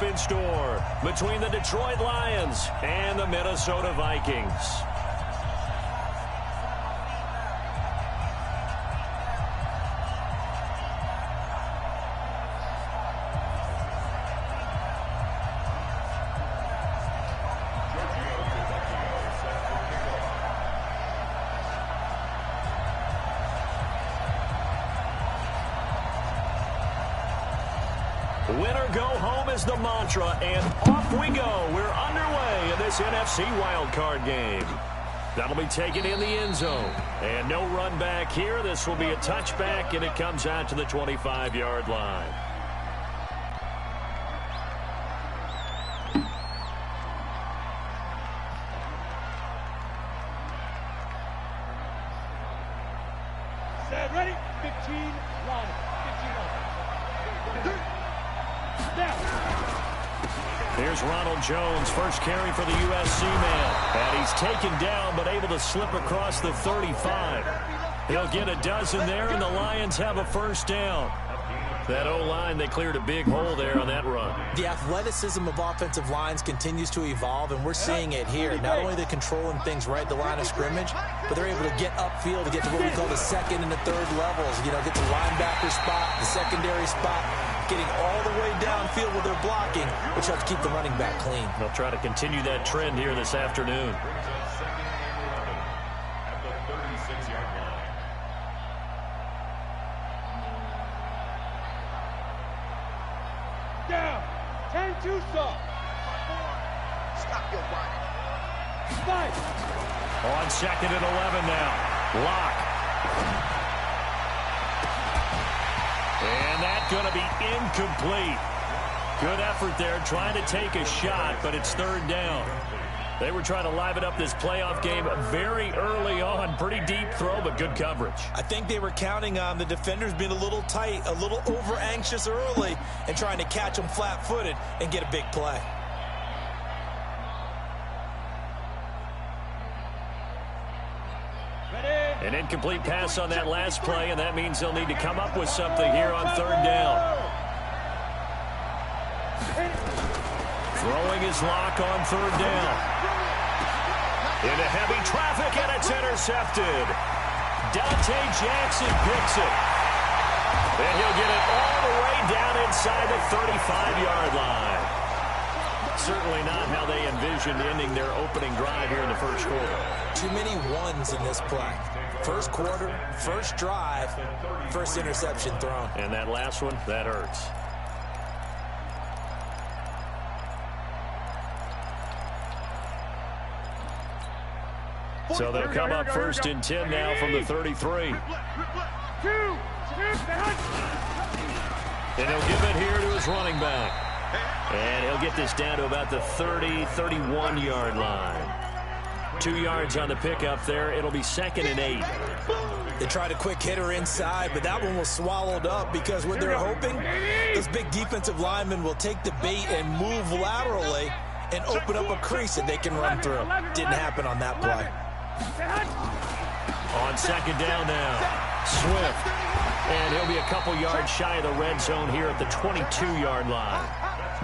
In store between the Detroit Lions and the Minnesota Vikings. Winner go home is the mantra, and off we go. We're underway in this NFC wildcard game. That'll be taken in the end zone. And no run back here. This will be a touchback, and it comes out to the 25-yard line. Set, ready? 15, line. 15, line. Here's Ronald Jones, first carry for the USC man. And he's taken down, but able to slip across the 35. He'll get a dozen there, and the Lions have a first down. That O-line, they cleared a big hole there on that run. The athleticism of offensive lines continues to evolve, and we're seeing it here. Not only are they controlling things right at the line of scrimmage, but they're able to get upfield to get to what we call the second and the third levels. You know, get the linebacker spot, the secondary spot, getting all the way downfield with their blocking, which helps keep the running back clean. They'll try to continue that trend here this afternoon. Down. 10-2 soft. Stop your running. Fight. On second and 11 now. Lock. And that's going to be incomplete. Good effort there, trying to take a shot, but it's third down. They were trying to liven up this playoff game very early on. Pretty deep throw, but good coverage. I think they were counting on the defenders being a little tight, a little over-anxious early, and trying to catch them flat-footed and get a big play. An incomplete pass on that last play, and that means they'll need to come up with something here on third down. Throwing his lock on third down. Into heavy traffic, and it's intercepted. Dante Jackson picks it. And he'll get it all the way down inside the 35-yard line. Certainly not how they envisioned ending their opening drive here in the first quarter. Too many ones in this play. First quarter, first drive, first interception thrown. And that last one, that hurts. So they'll come up first and 10 now from the 33. And he'll give it here to his running back. And he'll get this down to about the 30-31-yard line. 2 yards on the pickup there. It'll be second and 8. They tried a quick hitter inside, but that one was swallowed up because what they're hoping, this big defensive lineman will take the bait and move laterally and open up a crease that they can run through. Didn't happen on that play. On second down now, Swift. And he'll be a couple yards shy of the red zone here at the 22-yard line.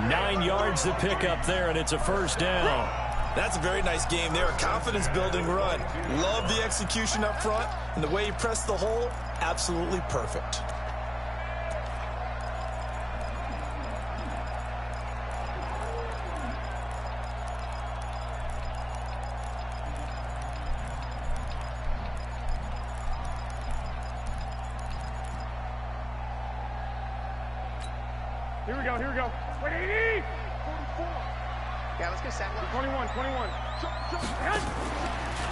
9 yards to pick up there, and it's a first down. That's a very nice game there. A confidence-building run. Love the execution up front, and the way he pressed the hole, absolutely perfect. Here we go, here we go. 180! 44. Yeah, let's get set. 21, 21.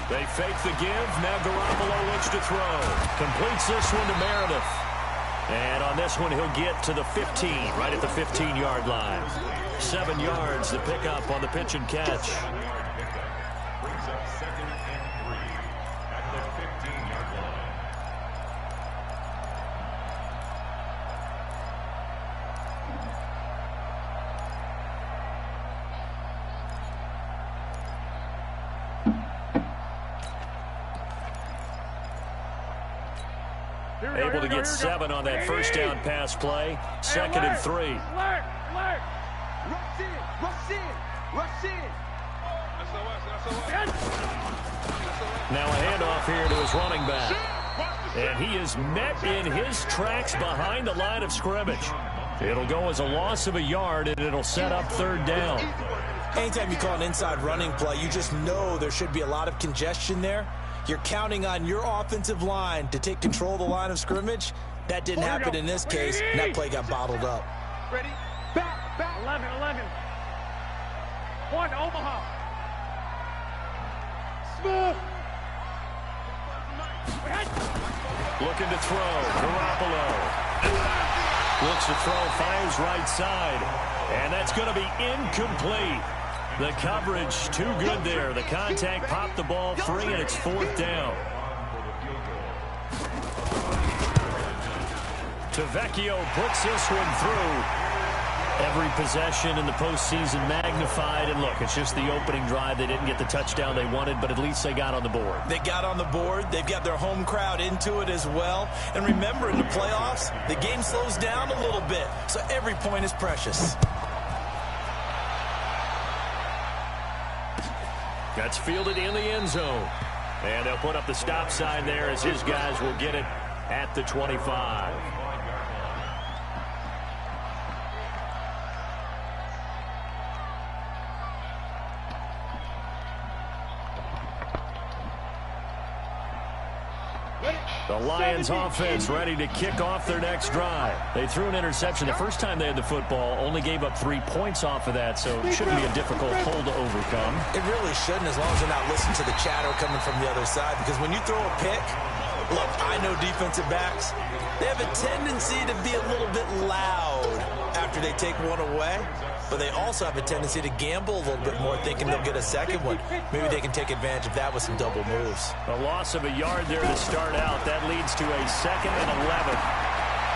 They fake the give. Now Garoppolo looks to throw. Completes this one to Meredith. And on this one, he'll get to the 15, right at the 15-yard line. 7 yards to pick up on the pitch and catch. Brings up second and 3 at the 15-yard line. Able to get 7 on that first down pass play. Second and 3. Alert! Now a handoff here to his running back. And he is met in his tracks behind the line of scrimmage. It'll go as a loss of a yard, and it'll set up third down. Anytime you call an inside running play, you just know there should be a lot of congestion there. You're counting on your offensive line to take control of the line of scrimmage. That didn't happen in this case, and that play got bottled up. Ready? Back. 11. 1, Omaha. Smith. Looking to throw. Garoppolo. Looks to throw, fires right side. And that's going to be incomplete. The coverage too good there. The contact popped the ball free, and it's fourth down. Tavecchio puts this one through. Every possession in the postseason magnified. And look, it's just the opening drive. They didn't get the touchdown they wanted, but at least they got on the board. They got on the board. They've got their home crowd into it as well. And remember, in the playoffs, the game slows down a little bit, so every point is precious. That's fielded in the end zone. And they'll put up the stop sign there as his guys will get it at the 25. The Lions offense ready to kick off their next drive. They threw an interception the first time they had the football, only gave up 3 points off of that, so it shouldn't be a difficult hole to overcome. It really shouldn't, as long as they're not listening to the chatter coming from the other side, because when you throw a pick, look, I know defensive backs, they have a tendency to be a little bit loud after they take one away, but they also have a tendency to gamble a little bit more, thinking they'll get a second one. Maybe they can take advantage of that with some double moves. A loss of a yard there to start out. That leads to a 2nd and 11.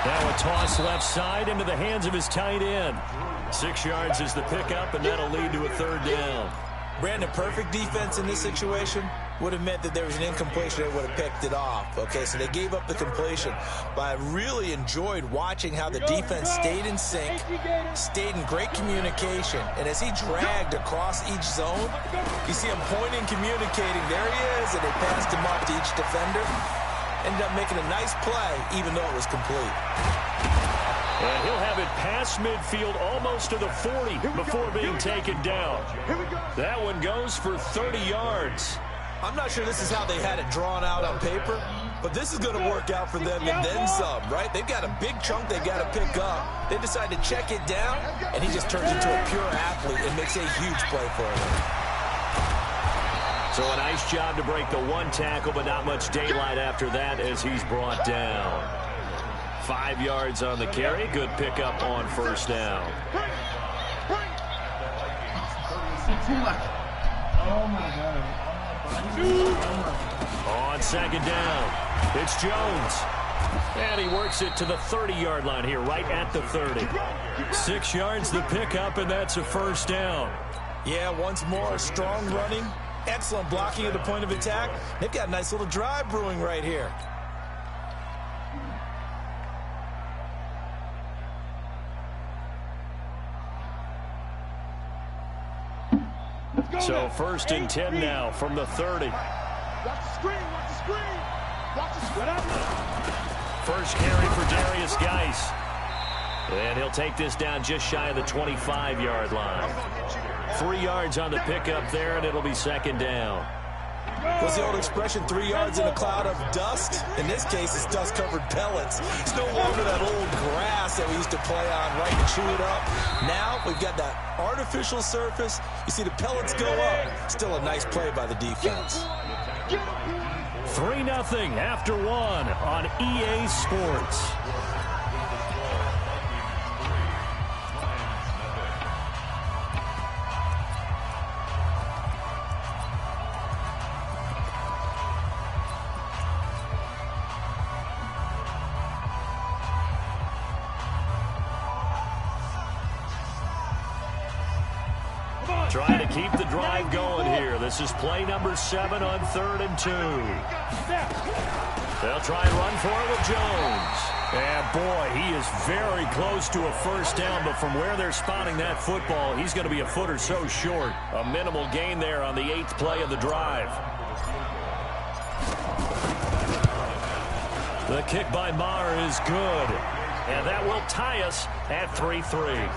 Now a toss left side into the hands of his tight end. 6 yards is the pickup, and that'll lead to a third down. Brandon, perfect defense in this situation would have meant that there was an incompletion. They would have picked it off. Okay, so they gave up the completion. But I really enjoyed watching how the defense stayed in sync, stayed in great communication. And as he dragged across each zone, you see him pointing, communicating. There he is, and they passed him off to each defender. Ended up making a nice play, even though it was complete. And he'll have it past midfield, almost to the 40 before being taken down. That one goes for 30 yards. I'm not sure this is how they had it drawn out on paper, but this is going to work out for them and then some, right? They've got a big chunk they got to pick up. They decide to check it down, and he just turns into a pure athlete and makes a huge play for them. So a nice job to break the one tackle, but not much daylight after that as he's brought down. 5 yards on the carry. Good pickup on first down. Oh, my God. On second down, it's Jones. And he works it to the 30-yard line here, right at the 30. 6 yards the pickup, and that's a first down. Yeah, once more, strong running, excellent blocking at the point of attack. They've got a nice little drive brewing right here. So 1st and 10 now from the 30. Watch the screen, watch the screen. Watch the screen. First carry for Darius Geis. And he'll take this down just shy of the 25-yard line. 3 yards on the pickup there, and it'll be second down. What's the old expression, 3 yards in a cloud of dust? In this case, it's dust-covered pellets. It's no longer that old grass that we used to play on, right, and chew it up. Now we've got that artificial surface. You see the pellets go up. Still a nice play by the defense. 3-0 after 1 on EA Sports. Trying to keep the drive going here. This is play number 7 on 3rd and 2. They'll try and run for it with Jones. And boy, he is very close to a first down, but from where they're spotting that football, he's going to be a foot or so short. A minimal gain there on the 8th play of the drive. The kick by Maher is good, and that will tie us at 3-3.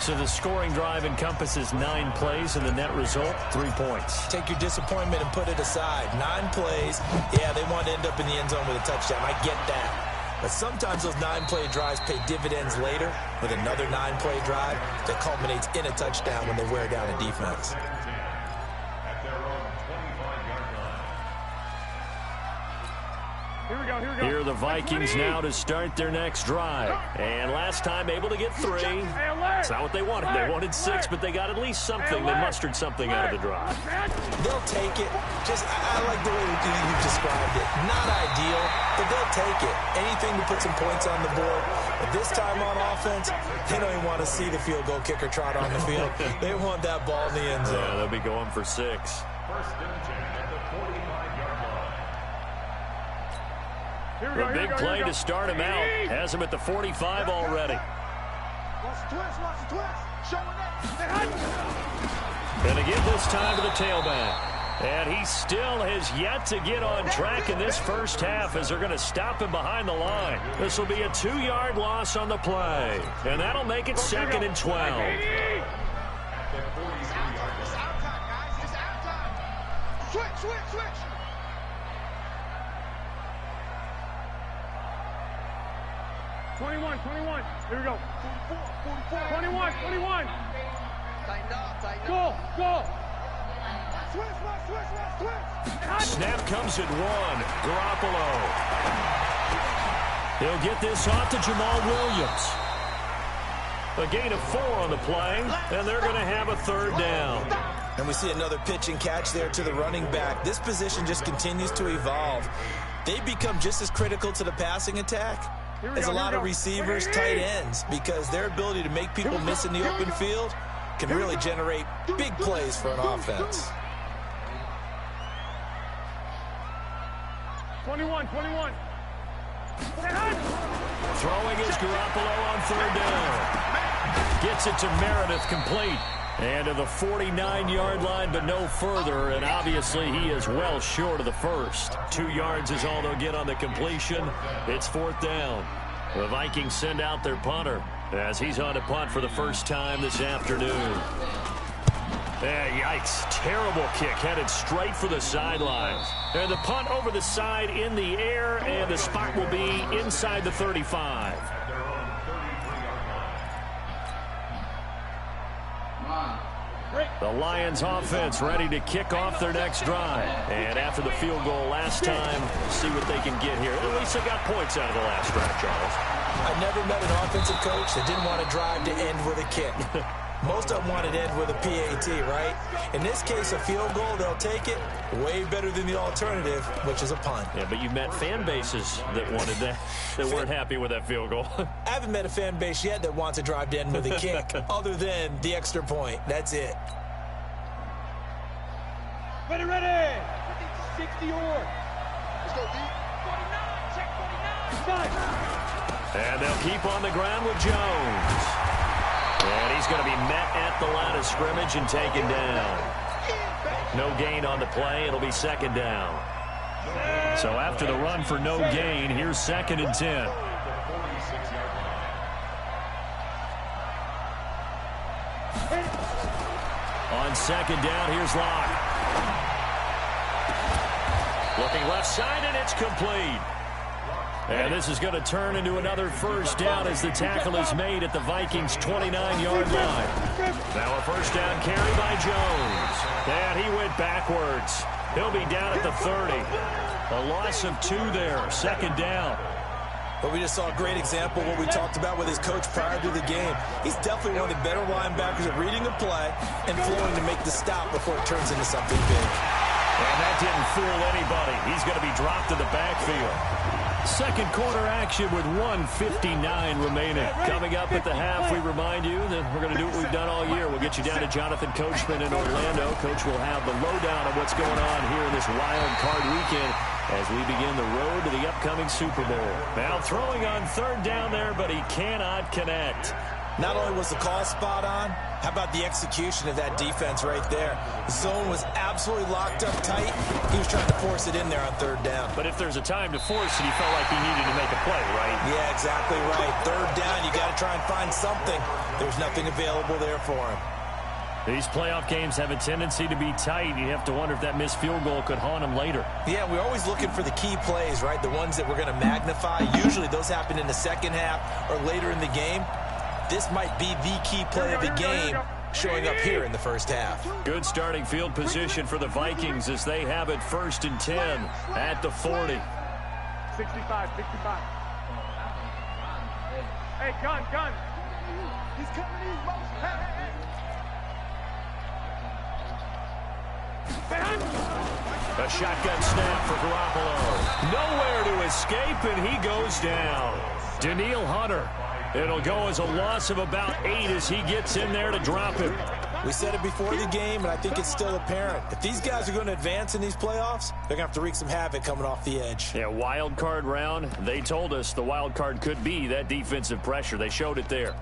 So the scoring drive encompasses 9 plays, and the net result, 3 points. Take your disappointment and put it aside. 9 plays, yeah, they want to end up in the end zone with a touchdown. I get that. But sometimes those 9-play drives pay dividends later with another 9-play drive that culminates in a touchdown when they wear down a defense. Here are the Vikings now to start their next drive. And last time able to get 3. It's not what they wanted. They wanted 6, but they got at least something. They mustered something out of the drive. They'll take it. I like the way you described it. Not ideal, but they'll take it. Anything to put some points on the board. But this time on offense, they don't even want to see the field goal kicker trot on the field. They want that ball in the end zone. Yeah, they'll be going for 6. First and 10 at the 45-yard line. The big play to start him out. Has him at the 45 already. Watch the twist, watch the twist. Showing that. Going to give this time to the tailback. And he still has yet to get on track in this first half as they're going to stop him behind the line. This will be a 2-yard loss on the play. And that'll make it 2nd and 12. It's out time, guys. It's out time. Switch. 21. Here we go. 44. 21. Tighten up. Go. Switch. Snap comes at 1. Garoppolo. He'll get this off to Jamal Williams. A gain of 4 on the play, and they're going to have a 3rd down. And we see another pitch and catch there to the running back. This position just continues to evolve. They become just as critical to the passing attack as a lot of receivers, tight ends, because their ability to make people miss in the open field can really generate big plays for an offense. 21. Throwing is Garoppolo on 3rd down. Gets it to Meredith, complete. And to the 49-yard line, but no further. And obviously, he is well short of the first. 2 yards is all they'll get on the completion. It's 4th down. The Vikings send out their punter as he's on to punt for the first time this afternoon. Yikes. Terrible kick headed straight for the sidelines. And the punt over the side in the air, and the spot will be inside the 35. The Lions offense ready to kick off their next drive. And after the field goal last time, see what they can get here. At least they got points out of the last drive, Charles. I never met an offensive coach that didn't want to drive to end with a kick. Most of them wanted to end with a PAT, right? In this case, a field goal, they'll take it. Way better than the alternative, which is a punt. Yeah, but you've met fan bases that wanted that, that weren't happy with that field goal. I haven't met a fan base yet that wants to drive to end with a kick, other than the extra point. That's it. Ready. 60 or. Let's go deep. 49. Check 49. And they'll keep on the ground with Jones. And he's going to be met at the line of scrimmage and taken down. No gain on the play. It'll be 2nd down. So after the run for no gain, here's 2nd and 10. On 2nd down, here's Locke. Looking left side, and it's complete. And this is going to turn into another first down as the tackle is made at the Vikings' 29-yard line. Now a first down carry by Jones. And he went backwards. He'll be down at the 30. A loss of 2 there, 2nd down. But we just saw a great example of what we talked about with his coach prior to the game. He's definitely one of the better linebackers at reading a play and flowing to make the stop before it turns into something big. And that didn't fool anybody. He's going to be dropped in the backfield. Second quarter action with 1:59 remaining. Coming up at the half, we remind you that we're going to do what we've done all year. We'll get you down to Jonathan Coachman in Orlando. Coach will have the lowdown of what's going on here in this wild card weekend. as we begin the road to the upcoming Super Bowl. Now throwing on third down there, but he cannot connect. Not only was the call spot on, how about the execution of that defense right there? The zone was absolutely locked up tight. He was trying to force it in there on third down. But if there's a time to force it, he felt like he needed to make a play, right? Yeah, exactly right. Third down, you got to try and find something. There's nothing available there for him. These playoff games have a tendency to be tight. You have to wonder if that missed field goal could haunt him later. Yeah, we're always looking for the key plays, right? The ones that we're going to magnify. Usually those happen in the second half or later in the game. This might be the key play of the game showing up here in the first half. Good starting field position for the Vikings as they have it 1st and 10 at the 40. 65. Hey, gun. He's coming in. A shotgun snap for Garoppolo. Nowhere to escape, and he goes down. Danielle Hunter. It'll go as a loss of about 8 as he gets in there to drop him. We said it before the game, and I think it's still apparent. If these guys are going to advance in these playoffs, they're going to have to wreak some havoc coming off the edge. Yeah, wild card round. They told us the wild card could be that defensive pressure. They showed it there.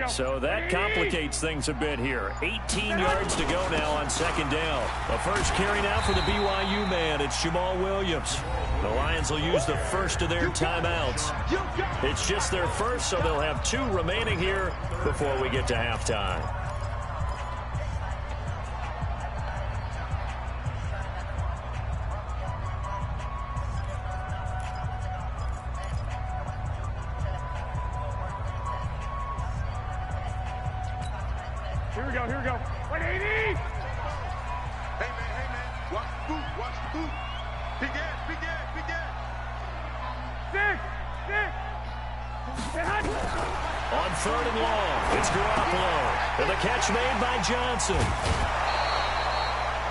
So that complicates things a bit here. 18 yards to go now on second down. The first carry now for the BYU man. It's Jamal Williams. The Lions will use the first of their timeouts. It's just their first, so they'll have 2 remaining here before we get to halftime. Here we go. 180! Hey, man. Watch the boot. Big gas. 6. On 3rd and long, it's Garoppolo. And the catch made by Johnson.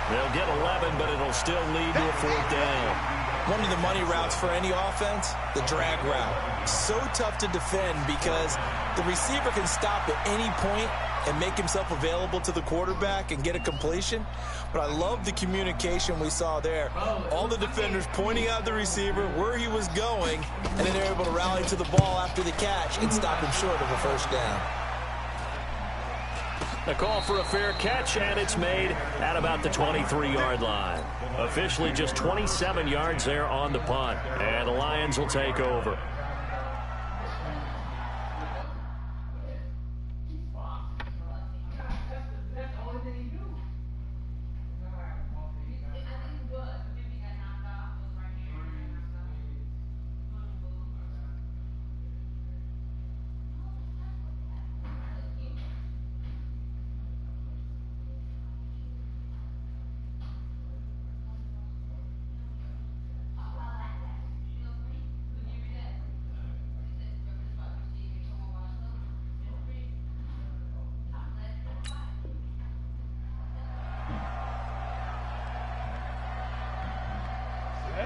They'll get 11, but it'll still lead to a 4th down. One of the money routes for any offense, the drag route. So tough to defend because the receiver can stop at any point and make himself available to the quarterback and get a completion. But I love the communication we saw there. All the defenders pointing out the receiver, where he was going, and then they're able to rally to the ball after the catch and stop him short of a first down. A call for a fair catch, and it's made at about the 23-yard line. Officially just 27 yards there on the punt, and the Lions will take over.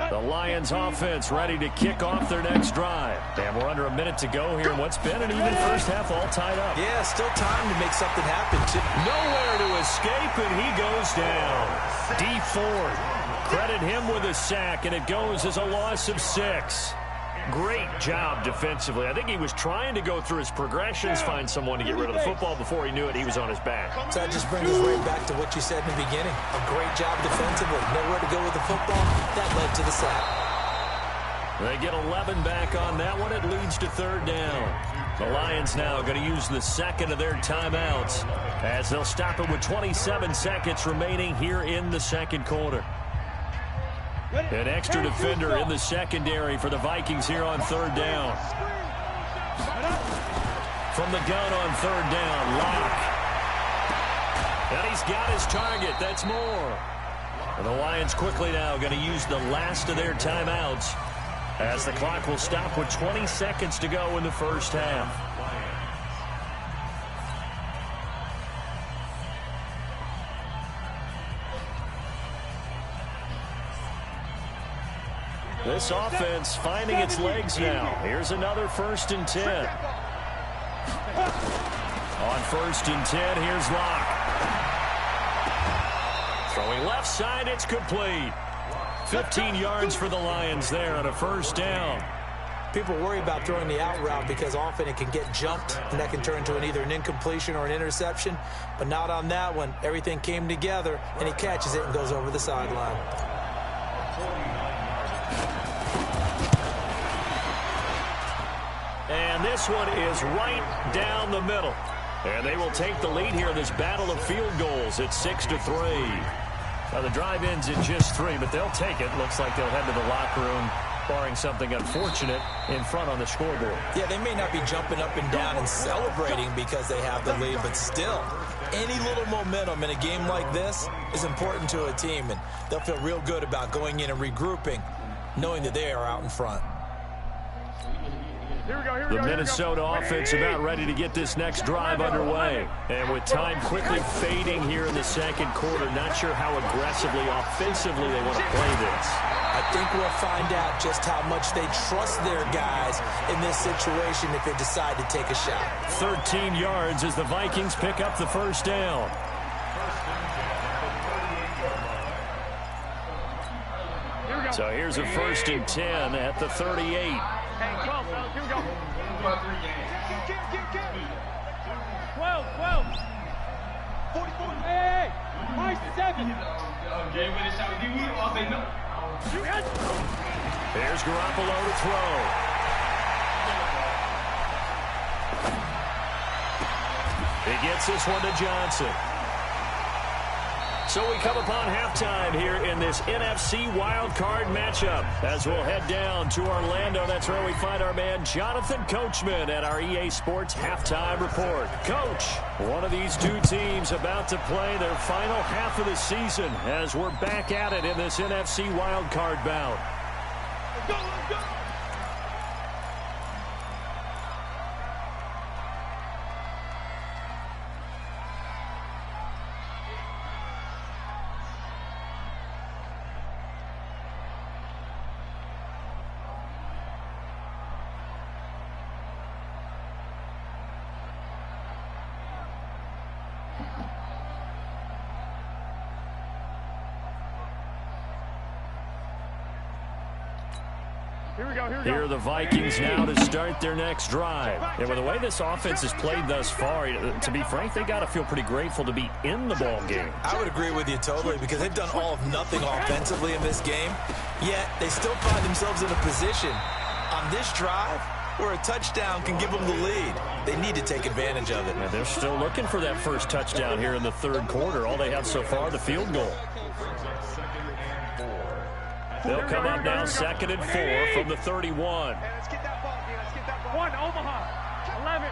The Lions offense ready to kick off their next drive. And we're under a minute to go here in what's been an even first half all tied up. Yeah, still time to make something happen. Nowhere to escape, and he goes down. Dee Ford, credit him with a sack, and it goes as a loss of 6. Great job defensively. I think he was trying to go through his progressions, find someone to get rid of the football. Before he knew it, he was on his back. So that just brings us right back to what you said in the beginning. A great job defensively. Nowhere to go with the football. That led to the sack. They get 11 back on that one. It leads to 3rd down. The Lions now going to use the second of their timeouts as they'll stop it with 27 seconds remaining here in the second quarter. An extra defender in the secondary for the Vikings here on 3rd down. From the gun on 3rd down, Locke. And he's got his target. That's more. And the Lions quickly now going to use the last of their timeouts as the clock will stop with 20 seconds to go in the first half. This offense finding its legs now. Here's another 1st and 10. On 1st and 10, here's Locke. Throwing left side, it's complete. 15 yards for the Lions there on a 1st down. People worry about throwing the out route because often it can get jumped, and that can turn into either an incompletion or an interception. But not on that one. Everything came together, and he catches it and goes over the sideline. And this one is right down the middle. And they will take the lead here in this battle of field goals at 6-3. Now the drive ends at just 3, but they'll take it. Looks like they'll head to the locker room, barring something unfortunate in front on the scoreboard. Yeah, they may not be jumping up and down and celebrating because they have the lead, but still, any little momentum in a game like this is important to a team, and they'll feel real good about going in and regrouping, knowing that they are out in front. The Minnesota offense about ready to get this next drive underway. And with time quickly fading here in the 2nd quarter, not sure how aggressively, offensively they want to play this. I think we'll find out just how much they trust their guys in this situation if they decide to take a shot. 13 yards as the Vikings pick up the 1st down. So here's a 1st and 10 at the 38. Hey, 12, fellas, here we go. 12. 44. Hey, my 7. Here's Garoppolo to throw. He gets this one to Johnson. So we come upon halftime here in this NFC wildcard matchup as we'll head down to Orlando. That's where we find our man Jonathan Coachman at our EA Sports Halftime Report. Coach, one of these two teams about to play their final half of the season as we're back at it in this NFC wildcard bout. Let's go, let's go. Here are the Vikings now to start their next drive. And with the way this offense has played thus far, to be frank, they got to feel pretty grateful to be in the ball game. I would agree with you totally because they've done all of nothing offensively in this game, yet they still find themselves in a position on this drive where a touchdown can give them the lead. They need to take advantage of it. And they're still looking for that first touchdown here in the 3rd quarter. All they have so far, the field goal. They'll come up now 2nd and 4 from the 31. Hey, let's get that ball, dude. Let's get that ball. 1, Omaha. 11.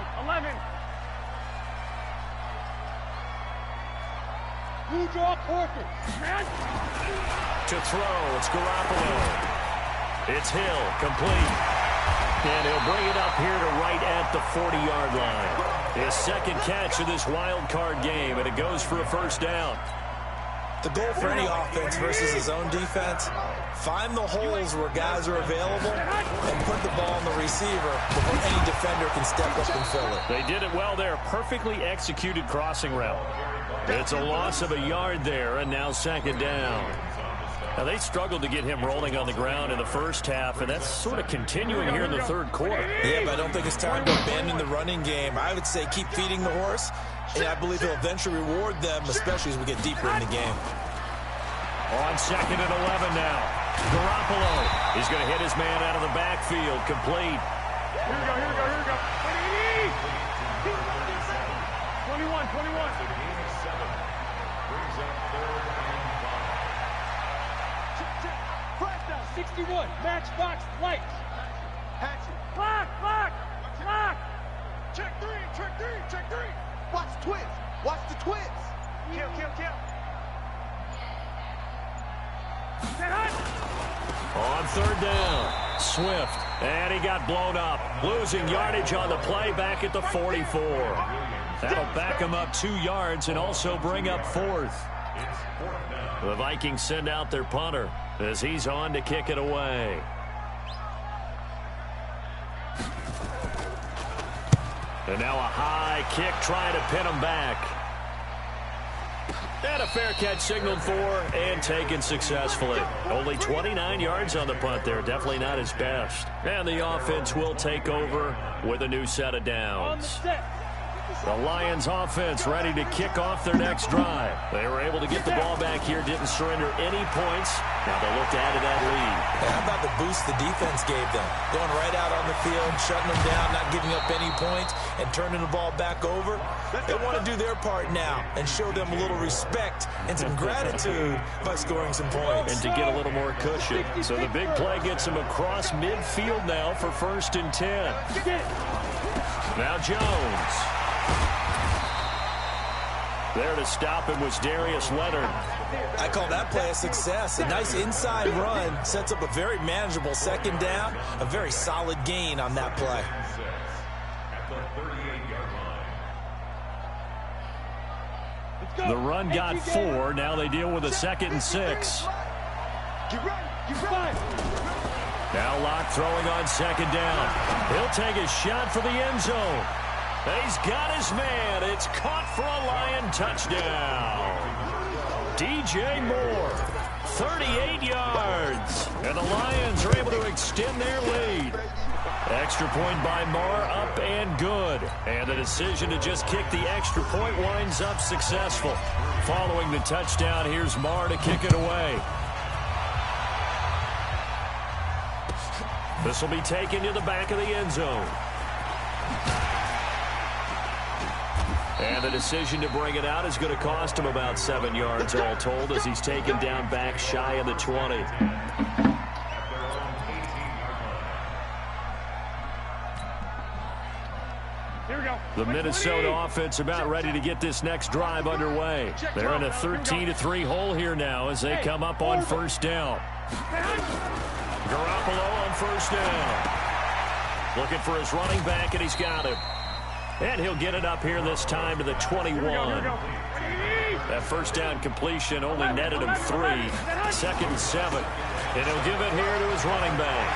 Blue draw perfect. Man. To throw, it's Garoppolo. It's Hill, complete. And he'll bring it up here to right at the 40-yard line. His 2nd catch of this wild card game, and it goes for a 1st down. The goal for any offense versus his own defense, find the holes where guys are available and put the ball on the receiver before any defender can step up and fill it. They did it well there. Perfectly executed crossing route. It's a loss of a yard there, and now 2nd down. Now, they struggled to get him rolling on the ground in the 1st half, and that's sort of continuing here in the 3rd quarter. Yeah, but I don't think it's time to abandon the running game. I would say keep feeding the horse, and I believe he'll eventually reward them, especially as we get deeper in the game. On 2nd and 11 now. Garoppolo is going to hit his man out of the backfield. Complete. Here we go. 21. Flash down, 61. Matchbox lights. Hatchet. Block. Check three. Watch the twins. Kill. On 3rd down, Swift, and he got blown up, losing yardage on the play back at the 44. That'll back him up 2 yards and also bring up 4th. The Vikings send out their punter as he's on to kick it away. And now a high kick trying to pin him back. And a fair catch signaled for and taken successfully. Only 29 yards on the punt there. Definitely not his best. And the offense will take over with a new set of downs. The Lions offense ready to kick off their next drive. They were able to get the ball back here, didn't surrender any points. Now they look to add to that lead. How about the boost the defense gave them? Going right out on the field, shutting them down, not giving up any points, and turning the ball back over. They want to do their part now and show them a little respect and some gratitude by scoring some points. And to get a little more cushion. So the big play gets them across midfield now for 1st and 10. Now Jones. There to stop him was Darius Leonard. I call that play a success. A nice inside run sets up a very manageable 2nd down. A very solid gain on that play. The run got 4. Now they deal with a 2nd and 6. Now Locke throwing on 2nd down. He'll take a shot for the end zone. He's got his man. It's caught for a Lion touchdown. DJ Moore, 38 yards. And the Lions are able to extend their lead. Extra point by Moore, up and good. And the decision to just kick the extra point winds up successful. Following the touchdown, here's Moore to kick it away. This will be taken to the back of the end zone. And the decision to bring it out is going to cost him about 7 yards all told as he's taken down back shy of the 20. Here we go. The Minnesota offense about ready to get this next drive underway. They're in a 13-3 hole here now as they come up on 1st down. Garoppolo on 1st down. Looking for his running back, and he's got him. And he'll get it up here this time to the 21. That 1st down completion only netted him 3. 2nd and 7. And he'll give it here to his running back.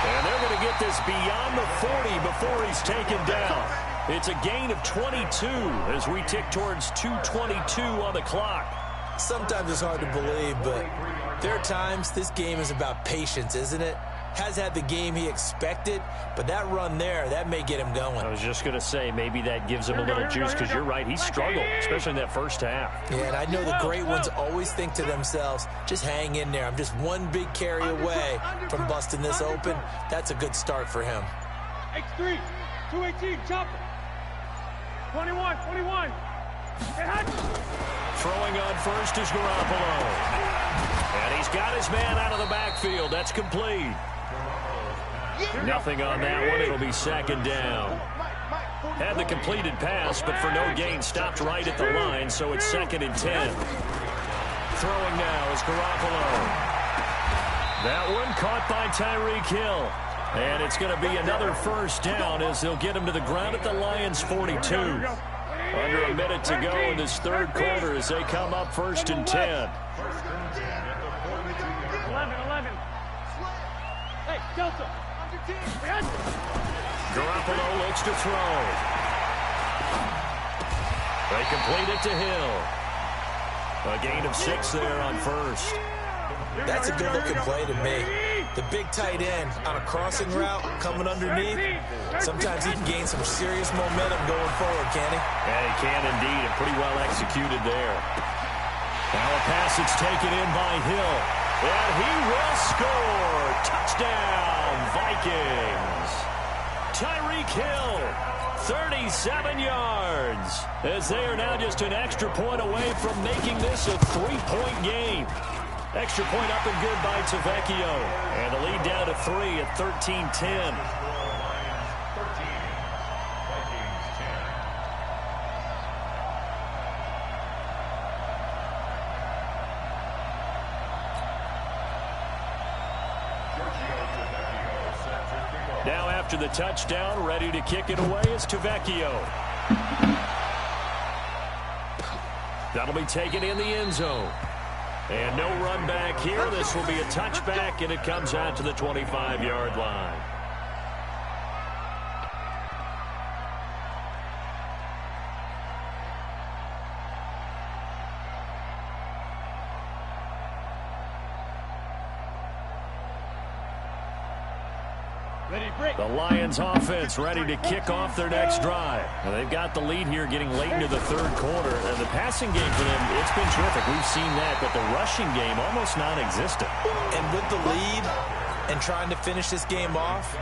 And they're going to get this beyond the 40 before he's taken down. It's a gain of 22 as we tick towards 2:22 on the clock. Sometimes it's hard to believe, but there are times this game is about patience, isn't it? Has had the game he expected, but that run there, that may get him going. I was just going to say, maybe that gives him a little juice, because you're right, he struggled, especially in that 1st half. Yeah, and I know the great ones always think to themselves, just hang in there. I'm just one big carry away from busting this open. That's a good start for him. X3, 218, chop it. 21. Throwing on 1st is Garoppolo. And he's got his man out of the backfield. That's complete. Nothing on that one. It'll be 2nd down. Had the completed pass, but for no gain, stopped right at the line, so it's 2nd and 10. Throwing now is Garoppolo. That one caught by Tyreek Hill. And it's going to be another 1st down as they'll get him to the ground at the Lions' 42. Under a minute to go in this 3rd quarter as they come up 1st and 10. 11. Hey, Delta. Garoppolo looks to throw. They complete it to Hill. A gain of 6 there on 1st. That's a good-looking play to me. The big tight end on a crossing route coming underneath. Sometimes he can gain some serious momentum going forward, can he? Yeah, he can indeed, and pretty well executed there. Now a pass that's taken in by Hill. And he will score. Touchdown, Vikings. Tyreek Hill, 37 yards. As they are now just an extra point away from making this a 3-point game. Extra point up and good by Tavecchio. And the lead down to 3 at 13-10. Now after the touchdown, ready to kick it away is Tavecchio. That'll be taken in the end zone. And no run back here. This will be a touchback, and it comes out to the 25-yard line. The Lions offense ready to kick off their next drive. Now, they've got the lead here getting late into the third quarter. And the passing game for them, it's been terrific. We've seen that, but the rushing game almost non-existent. And with the lead and trying to finish this game off,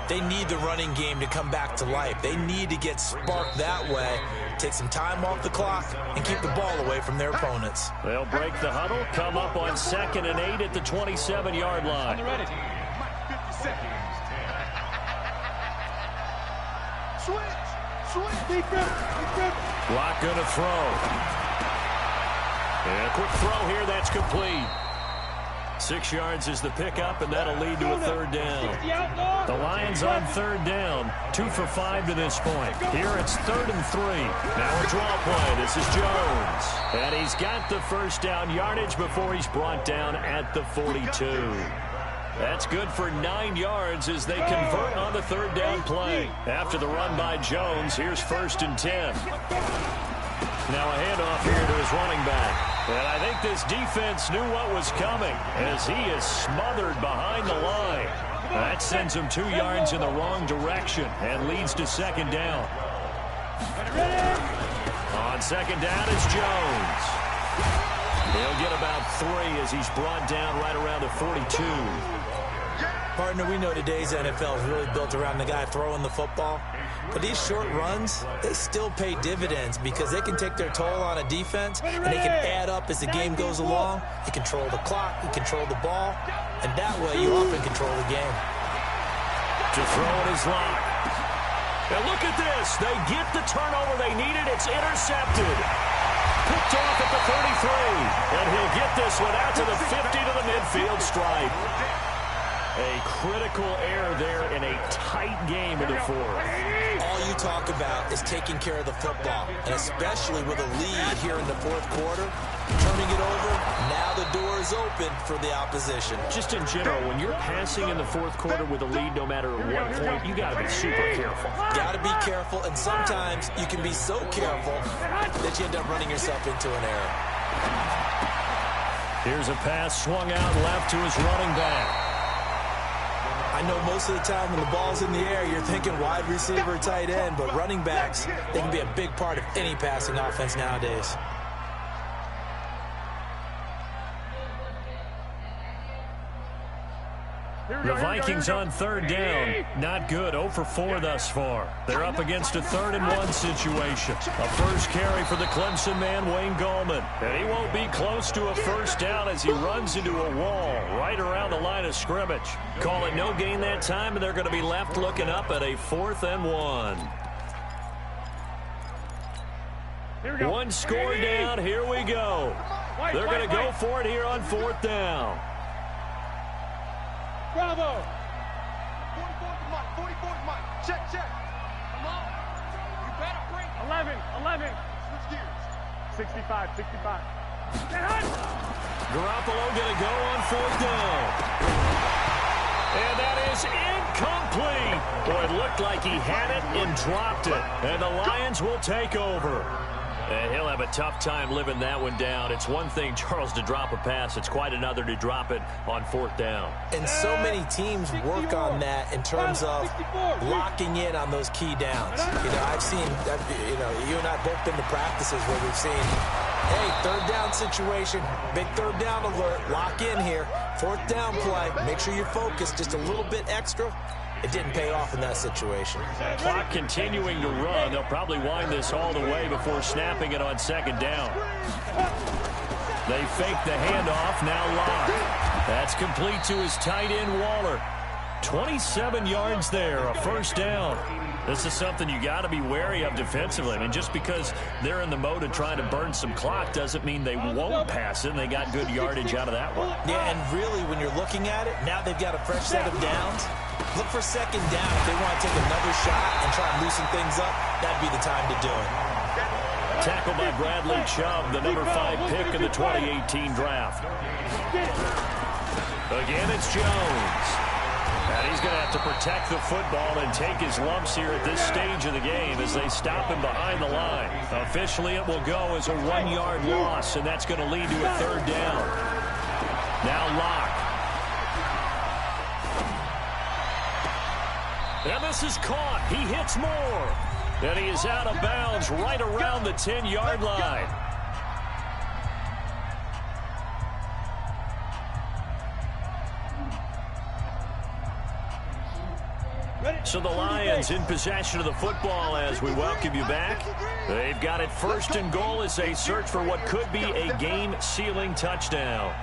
they need the running game to come back to life. They need to get sparked that way, take some time off the clock, and keep the ball away from their opponents. They'll break the huddle, come up on 2nd and 8 at the 27-yard line. Lock gonna throw. And a quick throw here, that's complete. 6 yards is the pickup, and that'll lead to a third down. The Lions on third down, 2 for 5 to this point. Here it's 3rd and 3. Now a draw play. This is Jones. And he's got the first down yardage before he's brought down at the 42. That's good for 9 yards as they convert on the third down play. After the run by Jones, here's 1st and 10. Now a handoff here to his running back. And I think this defense knew what was coming as he is smothered behind the line. That sends him 2 yards in the wrong direction and leads to 2nd down. On 2nd down, it's Jones. He'll get about 3 as he's brought down right around the 42. Partner, we know today's NFL is really built around the guy throwing the football. But these short runs, they still pay dividends because they can take their toll on a defense, and they can add up as the game goes along. You control the clock, you control the ball, and that way you often control the game. To throw it is Lock. And look at this. They get the turnover they needed. It's intercepted. Picked off at the 33. And he'll get this one out to the 50 to the midfield stripe. A critical error there in a tight game in the fourth. All you talk about is taking care of the football, and especially with a lead here in the fourth quarter, turning it over, now the door is open for the opposition. Just in general, when you're passing in the fourth quarter with a lead, no matter what point, you got to be super careful. Got to be careful, and sometimes you can be so careful that you end up running yourself into an error. Here's a pass swung out left to his running back. I know most of the time when the ball's in the air, you're thinking wide receiver, tight end, but running backs, they can be a big part of any passing offense nowadays. The Vikings on third down. Not good. 0 for 4 thus far. They're up against a 3rd and 1 situation. A first carry for the Clemson man, Wayne Gallman. And he won't be close to a first down as he runs into a wall right around the line of scrimmage. Call it no gain that time, and they're going to be left looking up at a 4th and 1. One score down. Here we go. They're going to go for it here on 4th down. Bravo! 44 to Mike. Check. Come on. You better break. 11. Switch gears. 65. Garoppolo going to go on 4th down. And that is incomplete. Boy, it looked like he had it and dropped it. And the Lions will take over. And he'll have a tough time living that one down. It's one thing, Charles, to drop a pass. It's quite another to drop it on 4th down. And so many teams work on that in terms of locking in on those key downs. You know, I've seen, you and I have both been to practices where we've seen, hey, 3rd down situation, big 3rd down alert, lock in here. 4th down play, make sure you're focused just a little bit extra. It didn't pay off in that situation. Clock continuing to run. They'll probably wind this all the way before snapping it on 2nd down. They fake the handoff. Now Lock. That's complete to his tight end, Waller. 27 yards there, a first down. This is something you got to be wary of defensively. I mean, just because they're in the mode of trying to burn some clock doesn't mean they won't pass it, and they got good yardage out of that one. Yeah, and really, when you're looking at it, now they've got a fresh set of downs. Look for 2nd down. If they want to take another shot and try and loosen things up, that'd be the time to do it. Tackled by Bradley Chubb, the number 5 pick in the 2018 draft. Again, it's Jones. And he's going to have to protect the football and take his lumps here at this stage of the game as they stop him behind the line. Officially, it will go as a 1-yard loss, and that's going to lead to a 3rd down. Now Lock. This is caught. He hits more. And he is out of bounds right around the 10-yard line. So the Lions in possession of the football as we welcome you back. They've got it first and goal as they search for what could be a game-sealing touchdown.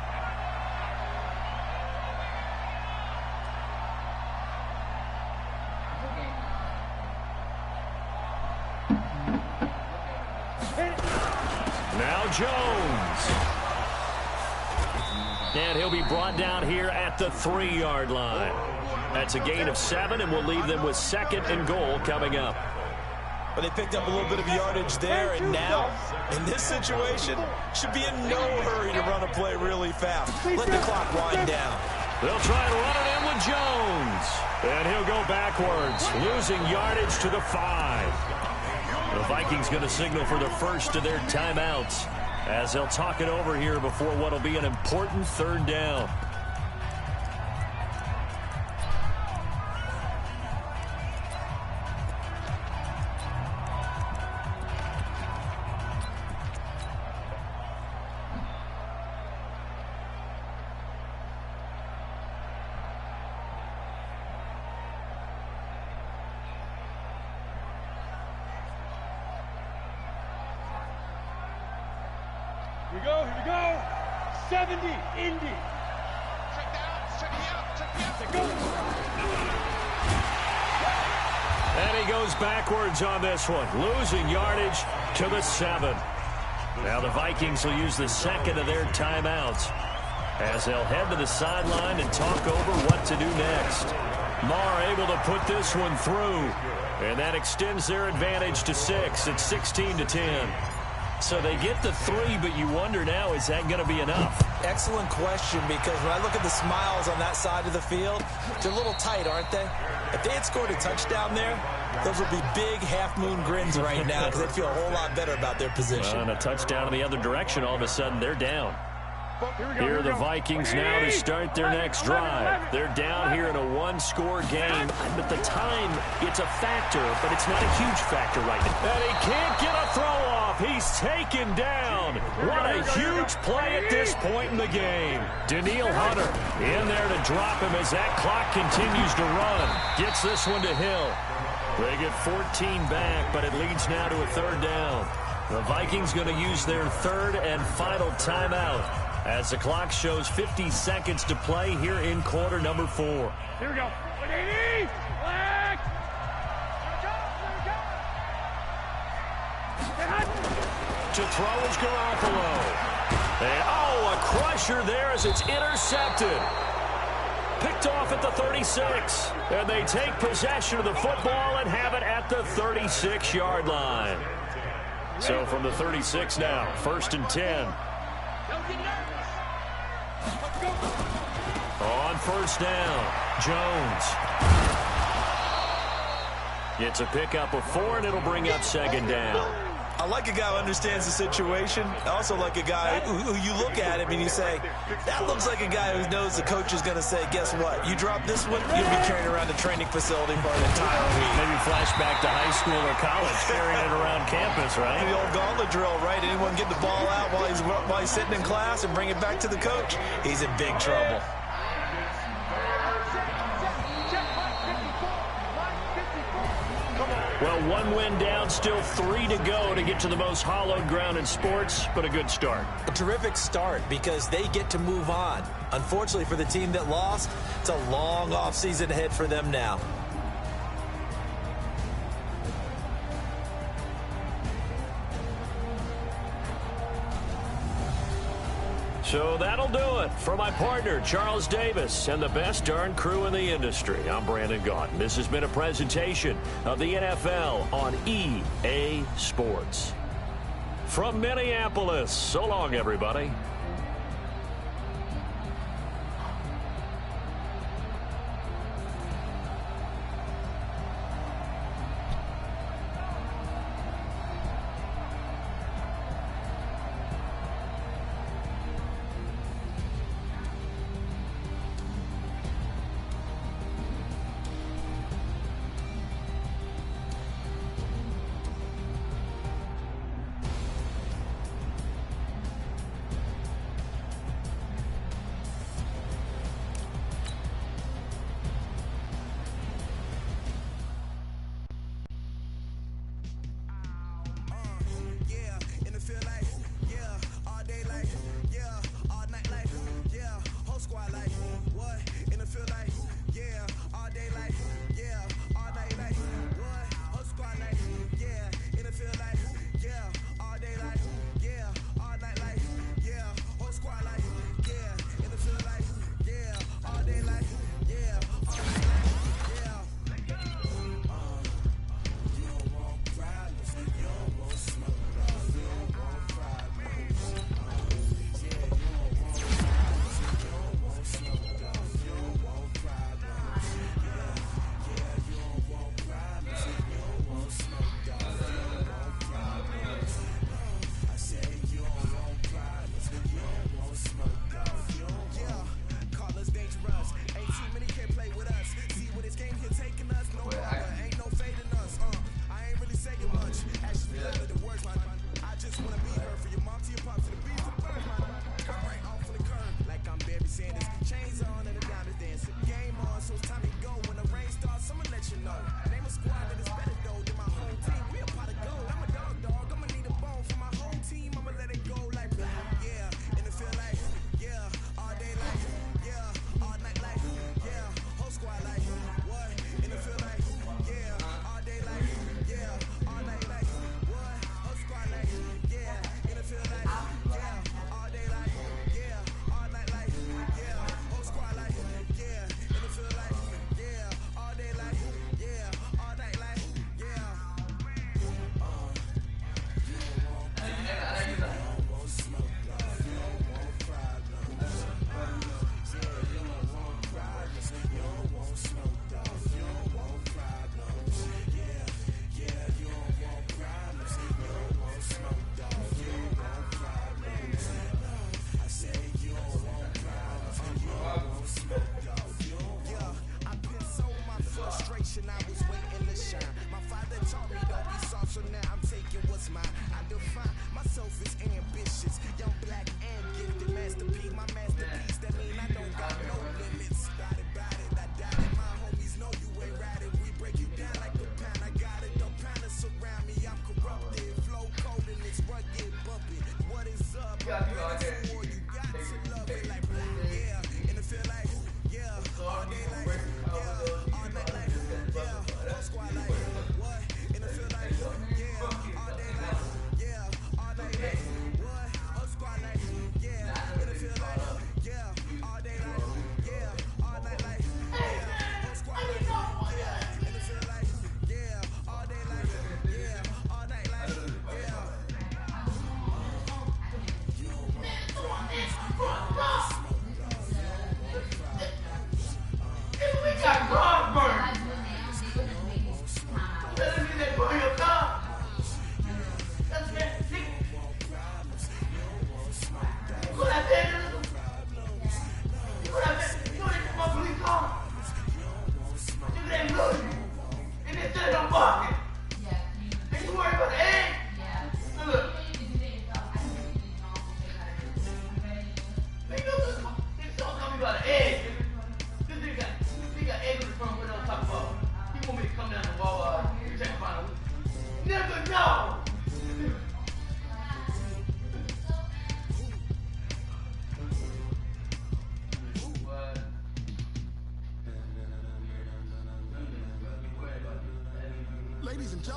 Now Jones. And he'll be brought down here at the 3-yard line. That's a gain of 7, and we'll leave them with second and goal coming up. But they picked up a little bit of yardage there, and now, in this situation, should be in no hurry to run a play really fast. Let the clock wind down. They'll try and run it in with Jones. And he'll go backwards, losing yardage to the 5. The Vikings going to signal for the first of their timeouts as they'll talk it over here before what will be an important 3rd down. Here we go. 70, Indy. Check me out. And he goes backwards on this one, losing yardage to the 7. Now the Vikings will use the second of their timeouts as they'll head to the sideline and talk over what to do next. Marr able to put this one through, and that extends their advantage to 6. It's 16-10. So they get the 3, but you wonder now, is that going to be enough? Excellent question, because when I look at the smiles on that side of the field, they're a little tight, aren't they? If they had scored a touchdown there, those would be big half-moon grins right now because they'd feel a whole lot better about their position. And a touchdown in the other direction, all of a sudden they're down. Here are the Vikings now to start their next drive. They're down here in a 1-score game. But the time, it's a factor, but it's not a huge factor right now. And he can't get a throw off. He's taken down. What a huge play at this point in the game. Danielle Hunter in there to drop him as that clock continues to run. Gets this one to Hill. They get 14 back, but it leads now to a 3rd down. The Vikings going to use their 3rd and final timeout as the clock shows 50 seconds to play here in quarter number 4. Here we go. 180. Flag. To throw is Garoppolo. And, a crusher there as it's intercepted. Picked off at the 36. And they take possession of the football and have it at the 36-yard line. So from the 36 now, 1st and 10. On 1st down, Jones. It's a pickup of 4, and it'll bring up 2nd down. I like a guy who understands the situation. I also like a guy who you look at him and you say, that looks like a guy who knows the coach is going to say, guess what? You drop this one, you'll be carrying around the training facility for an entire week. Maybe flashback to high school or college, carrying it around campus, right? The old gauntlet drill, right? Anyone get the ball out while he's sitting in class and bring it back to the coach? He's in big trouble. Well, 1 win down, still 3 to go to get to the most hallowed ground in sports, but a good start. A terrific start because they get to move on. Unfortunately for the team that lost, it's a long offseason ahead for them now. So that'll do it for my partner, Charles Davis, and the best darn crew in the industry. I'm Brandon Gaudin. This has been a presentation of the NFL on EA Sports. From Minneapolis, so long, everybody.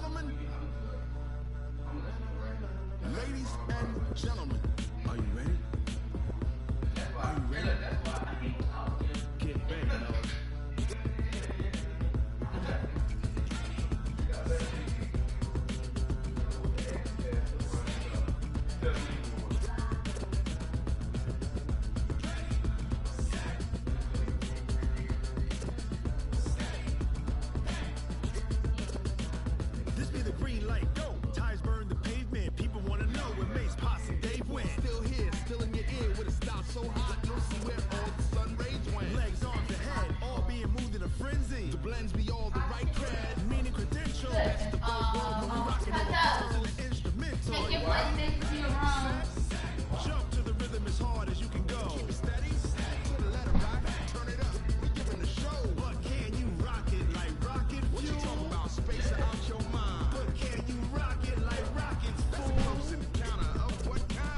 gentlemen. Ladies and gentlemen, are you ready? Are you ready? Get ready, Noah. This be the green light, go. Tires burn the pavement. People wanna know where Mace, Posse, and Dave went. Still here, still in your ear with a stop so hot, you'll see where all the sun rays went. Legs, arms, the head, all being moved in a frenzy. The blends be all the right cred, meaning credentials. That's the first word when we rockin' all the balls in the instrumental. Take your PlayStation to your room. Jump to the rhythm as hard as you can go. Keep it steady, to the letter rock, turn it up, we giving the show. But can you rock it like rocket fuel? What you talking about, space out your mind? But can you rock it like rockets, fool? That's a close encounter of what kind?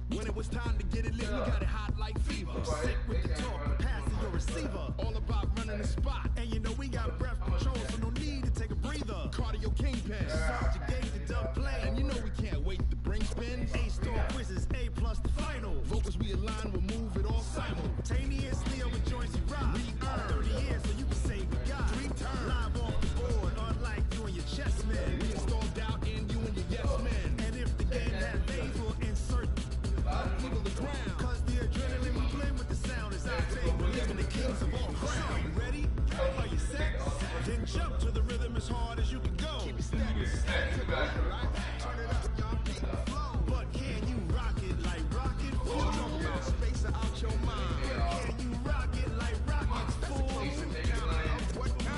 When it was time to get it lit, we got it hot like fever. Sick with the talk, passing your receiver. All about running the spot. And you know we got breath control, so no need to take a breather. Cardio kingpin, Sergeant Gate the dub play. And you know we can't wait to bring spins. A-star quizzes, A+ the final. Vocals we align, we'll move it all simultaneously over joints you rock. We earn 30 years so you can say we got 3 turns. Live off the board, unlike you and your chess men. We install doubt in you and your yes men. And if the game has names, we'll insert people the ground. Cause the adrenaline we blend with the sound is our thing. We're living the kings of all ground. You ready? Are you set? Then jump to the rhythm as hard as you can go. Keep it steady, to the left, right? Turn it up, y'all beat the flow. But can you rock it like rocket? What you talking about? Space out your mind. Can you rock it like rockets, fool? What kind?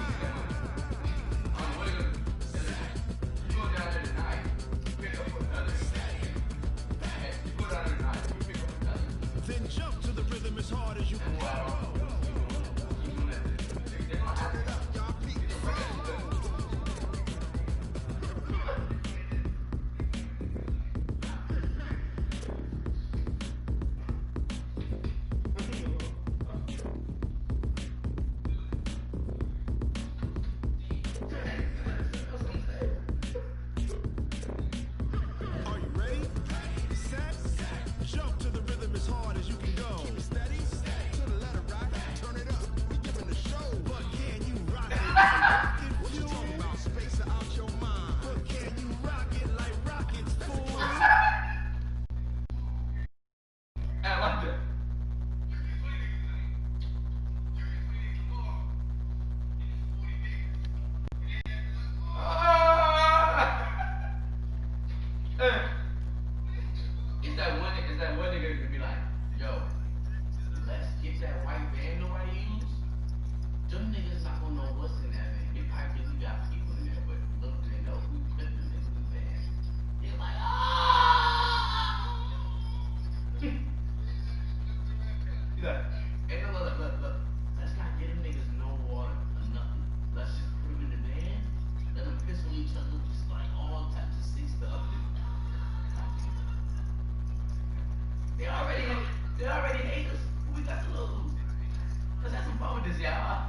Then jump to the rhythm as hard as you can go. Turn it up, y'all beat the flow. Are you ready? Set. Jump to the rhythm as hard as you can go. Keep it steady, to the letter right. Turn it up, we giving the show. But can you rock it like rocket? What you talking about? Space out your mind. But can you rock it like rockets, fool? I like that. Is that one nigga gonna be like, yo, let's get that white van nobody use? Them niggas not gonna know what's in that van. They probably really got people in there, but little do they know who put them in the van. They're like, He's like, hey, look. Let's not get them niggas no water or nothing. Let's just put them in the van, let them piss on each other, just like all types of sick stuff. They already hate us. We got to lose. Let's have some fun with this, y'all.